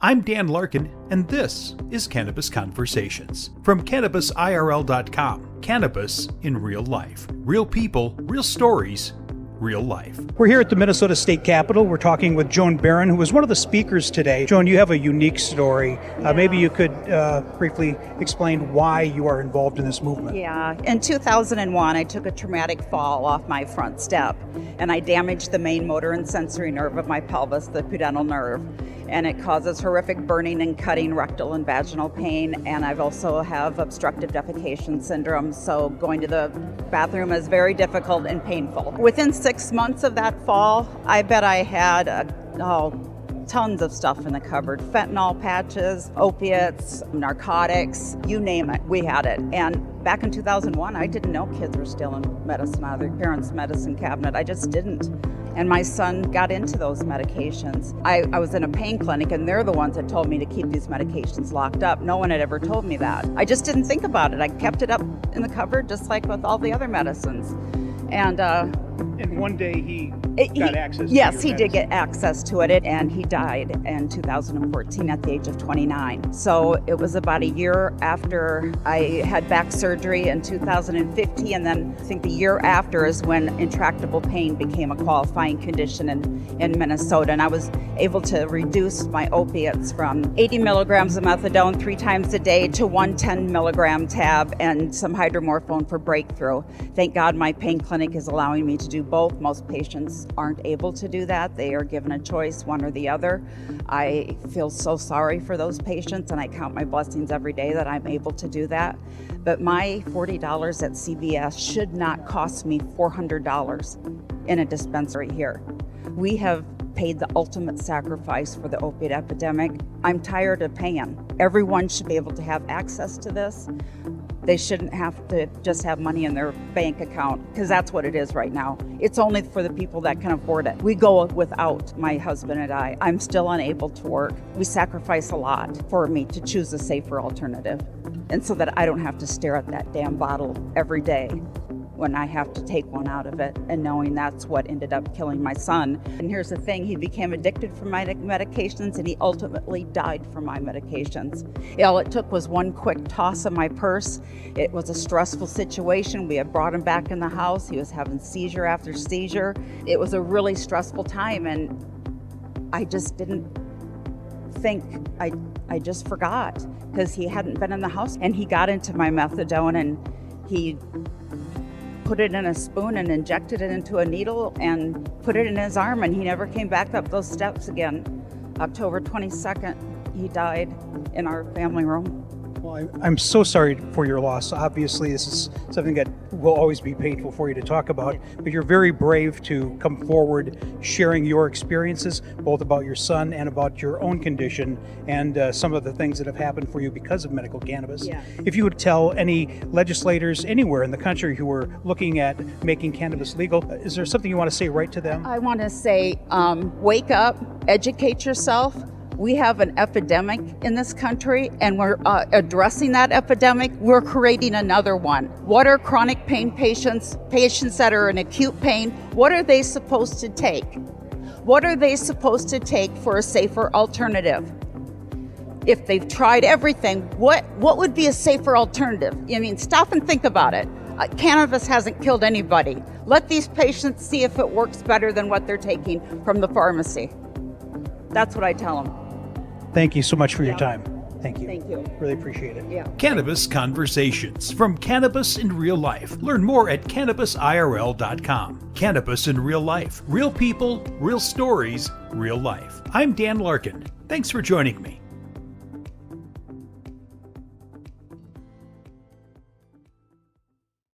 I'm Dan Larkin, and this is Cannabis Conversations from CannabisIRL.com. Cannabis in real life. Real people, real stories, real life. We're here at the Minnesota State Capitol. We're talking with Joan Barron, who was one of the speakers today. Joan, you have a unique story. Maybe you could briefly explain why you are involved in this movement. Yeah. In 2001, I took a traumatic fall off my front step, and I damaged the main motor and sensory nerve of my pelvis, the pudendal nerve. And it causes horrific burning and cutting, rectal and vaginal pain. And I've also have obstructive defecation syndrome. So going to the bathroom is very difficult and painful. Within 6 months of that fall, I bet I had tons of stuff in the cupboard. Fentanyl patches, opiates, narcotics, you name it, we had it. And back in 2001, I didn't know kids were stealing medicine out of their parents' medicine cabinet. I just didn't. And my son got into those medications. I was in a pain clinic, and they're the ones that told me to keep these medications locked up. No one had ever told me that. I just didn't think about it. I kept it up in the cupboard just like with all the other medicines. And one day he got access to Yes, he your did get access to it, and he died in 2014 at the age of 29. So it was about a year after I had back surgery in 2015, and then I think the year after is when intractable pain became a qualifying condition in Minnesota. And I was able to reduce my opiates from 80 milligrams of methadone 3 times a day to 110 milligram tab and some hydromorphone for breakthrough. Thank God my pain clinic is allowing me to do both. Most patients aren't able to do that. They are given a choice, one or the other. I feel so sorry for those patients, and I count my blessings every day that I'm able to do that. But my $40 at CVS should not cost me $400 in a dispensary here. We have paid the ultimate sacrifice for the opiate epidemic. I'm tired of paying. Everyone should be able to have access to this. They shouldn't have to just have money in their bank account, because that's what it is right now. It's only for the people that can afford it. We go without, my husband and I. I'm still unable to work. We sacrifice a lot for me to choose a safer alternative, and so that I don't have to stare at that damn bottle every day when I have to take one out of it, and knowing that's what ended up killing my son. And here's the thing, he became addicted from my medications, and he ultimately died from my medications. All it took was one quick toss of my purse. It was a stressful situation. We had brought him back in the house. He was having seizure after seizure. It was a really stressful time, and I just didn't think, I just forgot, because he hadn't been in the house. And he got into my methadone, and he put it in a spoon and injected it into a needle and put it in his arm, and he never came back up those steps again. October 22nd, he died in our family room. Well, I'm so sorry for your loss. Obviously, this is something that will always be painful for you to talk about, but you're very brave to come forward sharing your experiences, both about your son and about your own condition and some of the things that have happened for you because of medical cannabis. Yeah. If you would tell any legislators anywhere in the country who are looking at making cannabis legal, is there something you want to say right to them? I want to say, wake up, educate yourself. We have an epidemic in this country, and we're addressing that epidemic. We're creating another one. What are chronic pain patients that are in acute pain, what are they supposed to take? What are they supposed to take for a safer alternative? If they've tried everything, what would be a safer alternative? I mean, stop and think about it. Cannabis hasn't killed anybody. Let these patients see if it works better than what they're taking from the pharmacy. That's what I tell them. Thank you so much for your time. Thank you. Thank you. Really appreciate it. Yeah. Cannabis Conversations from Cannabis in Real Life. Learn more at CannabisIRL.com. Cannabis in real life. Real people, real stories, real life. I'm Dan Larkin. Thanks for joining me.